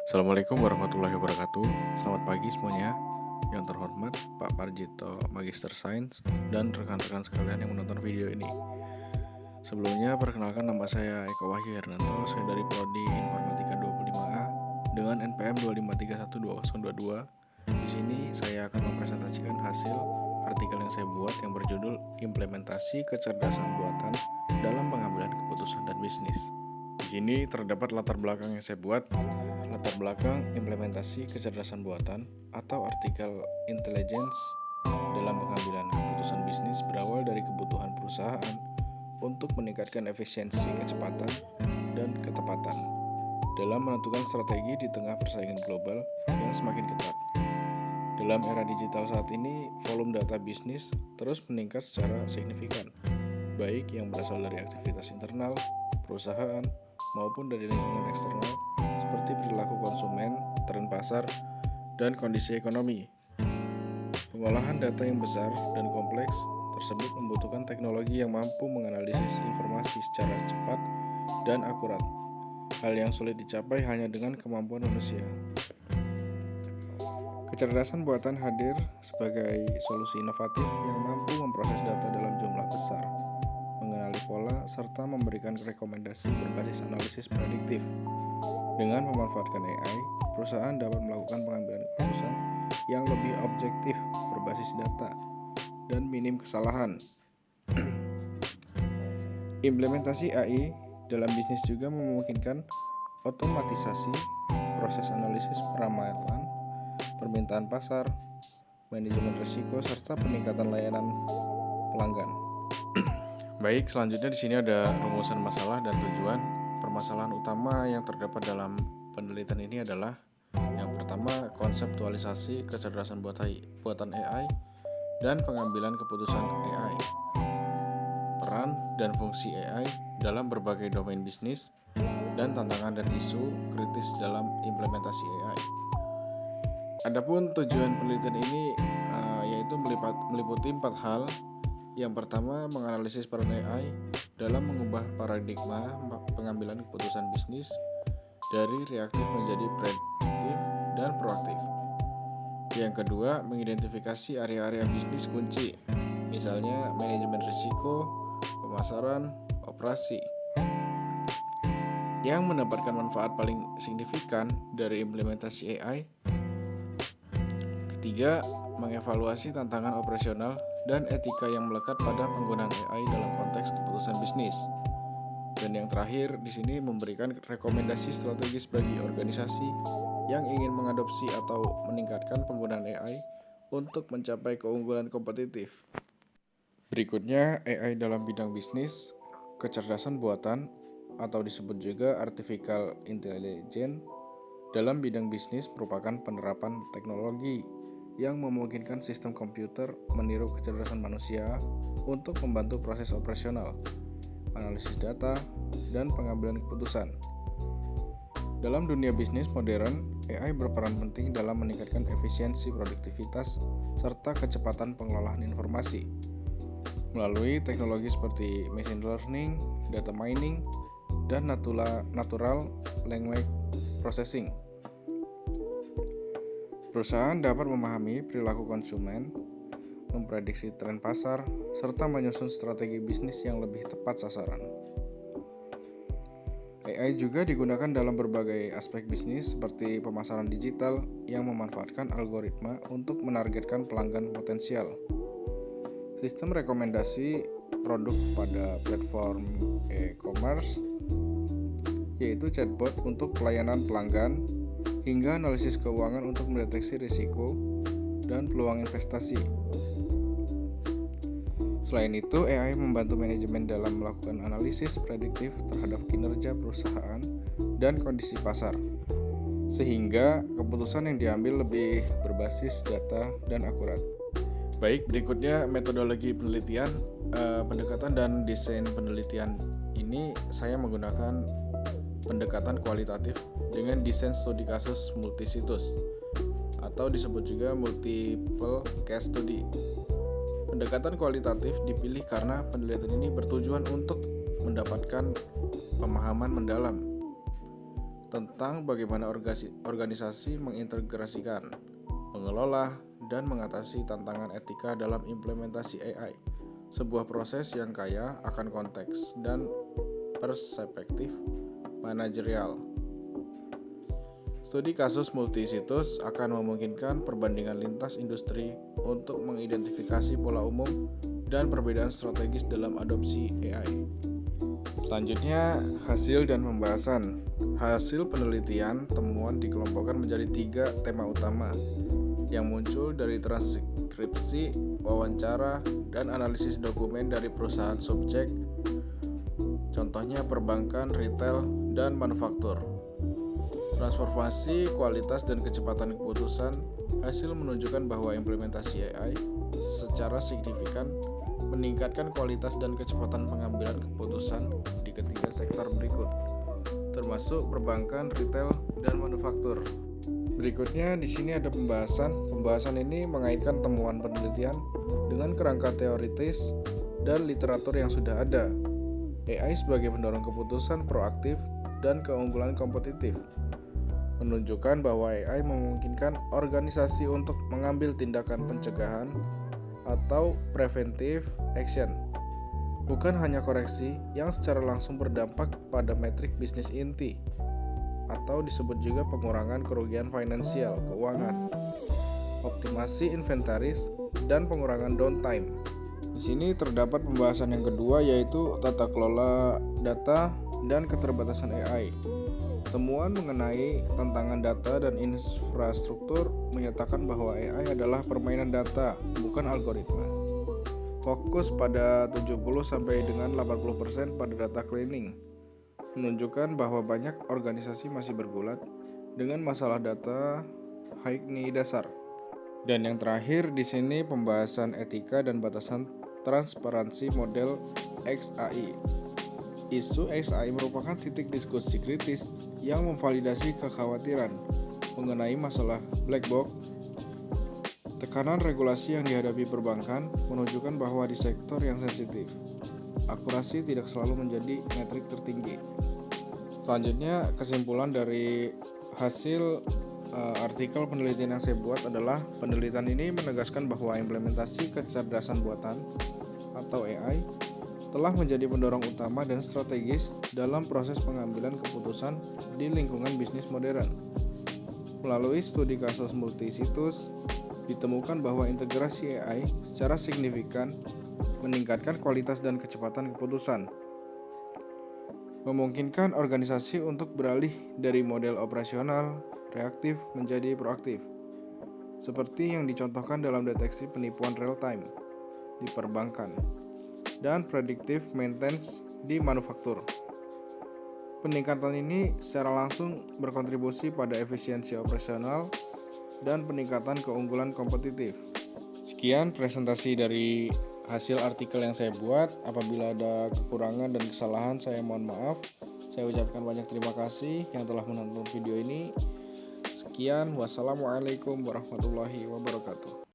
Assalamualaikum warahmatullahi wabarakatuh. Selamat pagi semuanya. Yang terhormat Pak Parjito, Magister Sains, dan rekan-rekan sekalian yang menonton video ini. Sebelumnya, perkenalkan nama saya Eko Wahyu Hernanto. Saya dari Prodi Informatika 25A dengan NPM 2531202. Di sini saya akan mempresentasikan hasil artikel yang saya buat yang berjudul Implementasi Kecerdasan Buatan dalam Pengambilan Keputusan dan Bisnis. Di sini terdapat latar belakang yang saya buat. Latar belakang implementasi kecerdasan buatan atau artikel intelligence dalam pengambilan keputusan bisnis berawal dari kebutuhan perusahaan untuk meningkatkan efisiensi, kecepatan, dan ketepatan dalam menentukan strategi di tengah persaingan global yang semakin ketat. Dalam era digital saat ini, volume data bisnis terus meningkat secara signifikan, baik yang berasal dari aktivitas internal, perusahaan, maupun dari lingkungan eksternal seperti perilaku konsumen, tren pasar, dan kondisi ekonomi. Pengolahan data yang besar dan kompleks tersebut membutuhkan teknologi yang mampu menganalisis informasi secara cepat dan akurat, hal yang sulit dicapai hanya dengan kemampuan manusia. Kecerdasan buatan hadir sebagai solusi inovatif yang mampu memproses data dalam jumlah besar, mengenali pola, serta memberikan rekomendasi berbasis analisis prediktif. Dengan memanfaatkan AI, perusahaan dapat melakukan pengambilan keputusan yang lebih objektif, berbasis data, dan minim kesalahan. Implementasi AI dalam bisnis juga memungkinkan otomatisasi proses analisis peramalan, permintaan pasar, manajemen risiko, serta peningkatan layanan pelanggan. Baik, selanjutnya di sini ada rumusan masalah dan tujuan. Permasalahan utama yang terdapat dalam penelitian ini adalah yang pertama, konseptualisasi kecerdasan buatan AI dan pengambilan keputusan AI. Peran dan fungsi AI dalam berbagai domain bisnis dan tantangan dan isu kritis dalam implementasi AI. Adapun tujuan penelitian ini yaitu meliputi 4 hal. Yang pertama, menganalisis peran AI dalam mengubah paradigma pengambilan keputusan bisnis dari reaktif menjadi prediktif dan proaktif. Yang kedua, mengidentifikasi area-area bisnis kunci, misalnya manajemen risiko, pemasaran, operasi, yang mendapatkan manfaat paling signifikan dari implementasi AI. Ketiga, mengevaluasi tantangan operasional dan etika yang melekat pada penggunaan AI dalam konteks keputusan bisnis. Dan yang terakhir, di sini memberikan rekomendasi strategis bagi organisasi yang ingin mengadopsi atau meningkatkan penggunaan AI untuk mencapai keunggulan kompetitif. Berikutnya, AI dalam bidang bisnis, kecerdasan buatan atau disebut juga artificial intelligence dalam bidang bisnis merupakan penerapan teknologi yang memungkinkan sistem komputer meniru kecerdasan manusia untuk membantu proses operasional, analisis data, dan pengambilan keputusan. Dalam dunia bisnis modern, AI berperan penting dalam meningkatkan efisiensi produktivitas serta kecepatan pengelolaan informasi melalui teknologi seperti machine learning, data mining, dan natural language processing. Perusahaan dapat memahami perilaku konsumen, memprediksi tren pasar, serta menyusun strategi bisnis yang lebih tepat sasaran. AI juga digunakan dalam berbagai aspek bisnis seperti pemasaran digital yang memanfaatkan algoritma untuk menargetkan pelanggan potensial. Sistem rekomendasi produk pada platform e-commerce, yaitu chatbot untuk pelayanan pelanggan, hingga analisis keuangan untuk mendeteksi risiko dan peluang investasi. Selain itu, AI membantu manajemen dalam melakukan analisis prediktif terhadap kinerja perusahaan dan kondisi pasar, sehingga keputusan yang diambil lebih berbasis data dan akurat. Baik, berikutnya metodologi penelitian, pendekatan dan desain penelitian ini saya menggunakan pendekatan kualitatif dengan desain studi kasus multisitus atau disebut juga multiple case study. Pendekatan kualitatif dipilih karena penelitian ini bertujuan untuk mendapatkan pemahaman mendalam tentang bagaimana organisasi mengintegrasikan, mengelola, dan mengatasi tantangan etika dalam implementasi AI. Sebuah proses yang kaya akan konteks dan perspektif manajerial. Studi kasus multisitus akan memungkinkan perbandingan lintas industri untuk mengidentifikasi pola umum dan perbedaan strategis dalam adopsi AI. Selanjutnya, hasil dan pembahasan. Hasil penelitian temuan dikelompokkan menjadi 3 tema utama yang muncul dari transkripsi, wawancara, dan analisis dokumen dari perusahaan subjek, contohnya perbankan, retail, dan manufaktur. Transformasi kualitas dan kecepatan keputusan. Hasil menunjukkan bahwa implementasi AI secara signifikan meningkatkan kualitas dan kecepatan pengambilan keputusan di ketiga sektor berikut, termasuk perbankan, retail, dan manufaktur. Berikutnya di sini ada pembahasan. Pembahasan ini mengaitkan temuan penelitian dengan kerangka teoritis dan literatur yang sudah ada. AI sebagai pendorong keputusan proaktif dan keunggulan kompetitif. Menunjukkan bahwa AI memungkinkan organisasi untuk mengambil tindakan pencegahan atau preventive action, bukan hanya koreksi yang secara langsung berdampak pada metrik bisnis inti, atau disebut juga pengurangan kerugian finansial keuangan, optimasi inventaris, dan pengurangan downtime. Di sini terdapat pembahasan yang kedua, yaitu tata kelola data dan keterbatasan AI. Temuan mengenai tantangan data dan infrastruktur menyatakan bahwa AI adalah permainan data, bukan algoritma. Fokus pada 70 sampai dengan 80% pada data cleaning, menunjukkan bahwa banyak organisasi masih bergulat dengan masalah data HAICNI dasar. Dan yang terakhir di sini pembahasan etika dan batasan transparansi model XAI. Isu XAI merupakan titik diskusi kritis yang memvalidasi kekhawatiran mengenai masalah black box. Tekanan regulasi yang dihadapi perbankan menunjukkan bahwa di sektor yang sensitif, akurasi tidak selalu menjadi metrik tertinggi. Selanjutnya, kesimpulan dari hasil artikel penelitian yang saya buat adalah penelitian ini menegaskan bahwa implementasi kecerdasan buatan atau AI telah menjadi pendorong utama dan strategis dalam proses pengambilan keputusan di lingkungan bisnis modern. Melalui studi kasus multisitus, ditemukan bahwa integrasi AI secara signifikan meningkatkan kualitas dan kecepatan keputusan, memungkinkan organisasi untuk beralih dari model operasional reaktif menjadi proaktif, seperti yang dicontohkan dalam deteksi penipuan real-time di perbankan dan predictive maintenance di manufaktur. Peningkatan ini secara langsung berkontribusi pada efisiensi operasional dan peningkatan keunggulan kompetitif. Sekian presentasi dari hasil artikel yang saya buat. Apabila ada kekurangan dan kesalahan, saya mohon maaf. Saya ucapkan banyak terima kasih yang telah menonton video ini. Sekian, wassalamualaikum warahmatullahi wabarakatuh.